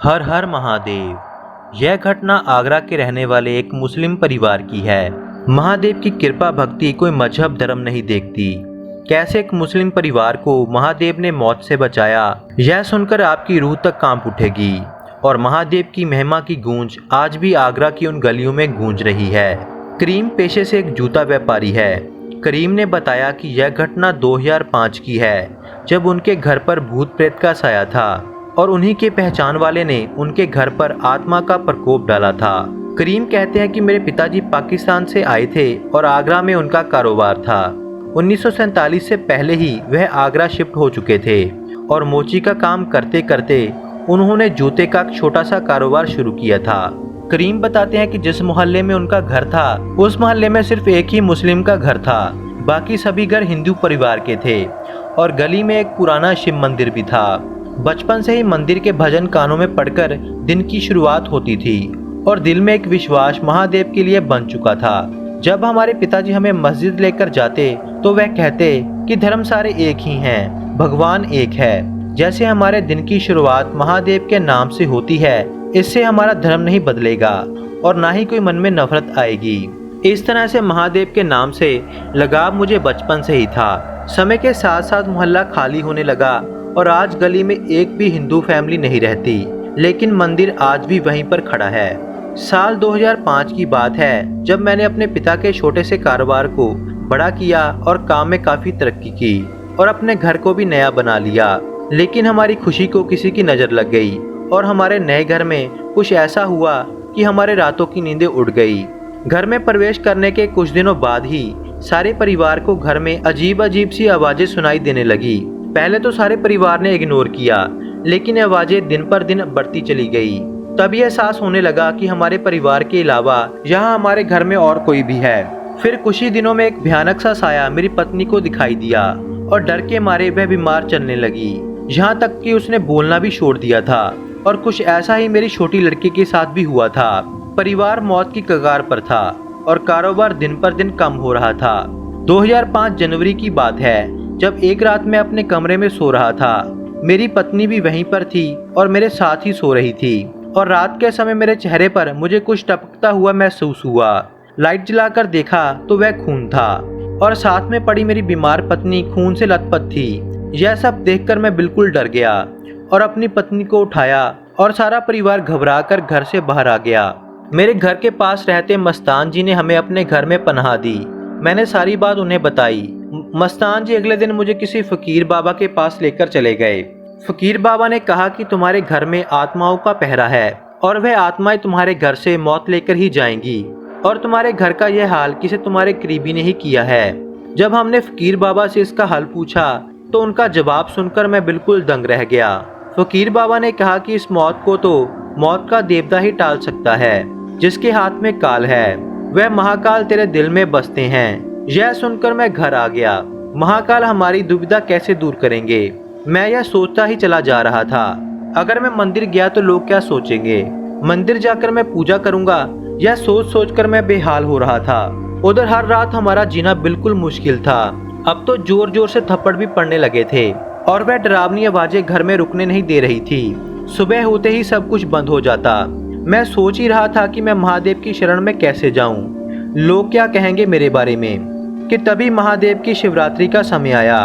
हर हर महादेव। यह घटना आगरा के रहने वाले एक मुस्लिम परिवार की है। महादेव की कृपा भक्ति कोई मजहब धर्म नहीं देखती। कैसे एक मुस्लिम परिवार को महादेव ने मौत से बचाया, यह सुनकर आपकी रूह तक कांप उठेगी। और महादेव की महिमा की गूंज आज भी आगरा की उन गलियों में गूंज रही है। करीम पेशे से एक जूता व्यापारी है। करीम ने बताया कि यह घटना 2005 की है, जब उनके घर पर भूत प्रेत का साया था और उन्हीं के पहचान वाले ने उनके घर पर आत्मा का प्रकोप डाला था। करीम कहते हैं कि मेरे पिताजी पाकिस्तान से आए थे और आगरा में उनका कारोबार था। 1947 से पहले ही वह आगरा शिफ्ट हो चुके थे और मोची का काम करते करते उन्होंने जूते का छोटा सा कारोबार शुरू किया था। करीम बताते हैं कि जिस मोहल्ले में उनका घर था, उस मोहल्ले में सिर्फ एक ही मुस्लिम का घर था, बाकी सभी घर हिंदू परिवार के थे और गली में एक पुराना शिव मंदिर भी था। बचपन से ही मंदिर के भजन कानों में पढ़कर दिन की शुरुआत होती थी और दिल में एक विश्वास महादेव के लिए बन चुका था। जब हमारे पिताजी हमें मस्जिद लेकर जाते तो वह कहते कि धर्म सारे एक ही हैं, भगवान एक है। जैसे हमारे दिन की शुरुआत महादेव के नाम से होती है, इससे हमारा धर्म नहीं बदलेगा और ना ही कोई मन में नफरत आएगी। इस तरह से महादेव के नाम से लगाव मुझे बचपन से ही था। समय के साथ साथ मोहल्ला खाली होने लगा और आज गली में एक भी हिंदू फैमिली नहीं रहती, लेकिन मंदिर आज भी वहीं पर खड़ा है। साल 2005 की बात है, जब मैंने अपने पिता के छोटे से कारोबार को बड़ा किया और काम में काफ़ी तरक्की की और अपने घर को भी नया बना लिया। लेकिन हमारी खुशी को किसी की नज़र लग गई और हमारे नए घर में कुछ ऐसा हुआ कि हमारे रातों की नींदें उड़ गई। घर में प्रवेश करने के कुछ दिनों बाद ही सारे परिवार को घर में अजीब अजीब सी आवाज़ें सुनाई देने लगी। पहले तो सारे परिवार ने इग्नोर किया, लेकिन आवाज़ें दिन पर दिन बढ़ती चली गई। तब यह एहसास होने लगा कि हमारे परिवार के अलावा यहाँ हमारे घर में और कोई भी है। फिर कुछ ही दिनों में एक भयानक सा साया मेरी पत्नी को दिखाई दिया और डर के मारे वह बीमार चलने लगी, यहाँ तक कि उसने बोलना भी छोड़ दिया था। और कुछ ऐसा ही मेरी छोटी लड़की के साथ भी हुआ था। परिवार मौत की कगार पर था और कारोबार दिन पर दिन कम हो रहा था। 2005 जनवरी की बात है, जब एक रात मैं अपने कमरे में सो रहा था। मेरी पत्नी भी वहीं पर थी और मेरे साथ ही सो रही थी और रात के समय मेरे चेहरे पर मुझे कुछ टपकता हुआ महसूस हुआ। लाइट जलाकर देखा तो वह खून था और साथ में पड़ी मेरी बीमार पत्नी खून से लथपथ थी। यह सब देखकर मैं बिल्कुल डर गया और अपनी पत्नी को उठाया और सारा परिवार घबराकर घर से बाहर आ गया। मेरे घर के पास रहते मस्तान जी ने हमें अपने घर में पनाह दी। मैंने सारी बात उन्हें बताई। मस्तान जी अगले दिन मुझे किसी फकीर बाबा के पास लेकर चले गए। फकीर बाबा ने कहा कि तुम्हारे घर में आत्माओं का पहरा है और वह आत्माएं तुम्हारे घर से मौत लेकर ही जाएंगी और तुम्हारे घर का यह हाल किसी तुम्हारे करीबी ने ही किया है। जब हमने फकीर बाबा से इसका हल पूछा तो उनका जवाब सुनकर मैं बिल्कुल दंग रह गया। फकीर बाबा ने कहा कि इस मौत को तो मौत का देवता ही टाल सकता है, जिसके हाथ में काल है। वह महाकाल तेरे दिल में बसते हैं। यह सुनकर मैं घर आ गया। महाकाल हमारी दुविधा कैसे दूर करेंगे, मैं यह सोचता ही चला जा रहा था। अगर मैं मंदिर गया तो लोग क्या सोचेंगे, मंदिर जाकर मैं पूजा करूंगा, यह सोच सोच कर मैं बेहाल हो रहा था। उधर हर रात हमारा जीना बिल्कुल मुश्किल था। अब तो जोर जोर से थप्पड़ भी पड़ने लगे थे और वह डरावनी आवाजें घर में रुकने नहीं दे रही थी। सुबह होते ही सब कुछ बंद हो जाता। मैं सोच ही रहा था कि मैं महादेव की शरण में कैसे जाऊं, लोग क्या कहेंगे मेरे बारे में। कि तभी महादेव की शिवरात्रि का समय आया।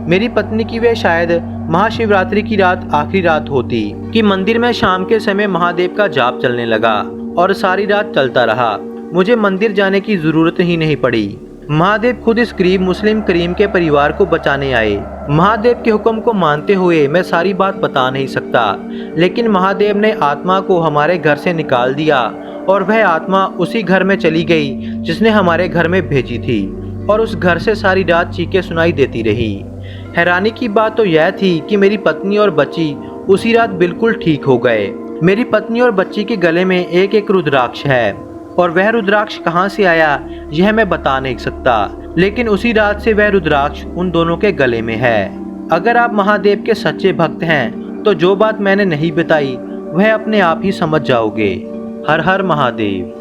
मेरी पत्नी की वे शायद महाशिवरात्रि की रात आखिरी रात होती कि मंदिर में शाम के समय महादेव का जाप चलने लगा और सारी रात चलता रहा। मुझे मंदिर जाने की जरूरत ही नहीं पड़ी। महादेव खुद इस गरीब मुस्लिम करीम के परिवार को बचाने आए। महादेव के हुक्म को मानते हुए मैं सारी बात बता नहीं सकता, लेकिन महादेव ने आत्मा को हमारे घर से निकाल दिया और वह आत्मा उसी घर में चली गई जिसने हमारे घर में भेजी थी और उस घर से सारी रात चीखें सुनाई देती रही। हैरानी की बात तो यह थी कि मेरी पत्नी और बच्ची उसी रात बिल्कुल ठीक हो गए। मेरी पत्नी और बच्ची के गले में एक एक रुद्राक्ष है और वह रुद्राक्ष कहाँ से आया यह मैं बता नहीं सकता, लेकिन उसी रात से वह रुद्राक्ष उन दोनों के गले में है। अगर आप महादेव के सच्चे भक्त हैं तो जो बात मैंने नहीं बताई वह अपने आप ही समझ जाओगे। हर हर महादेव।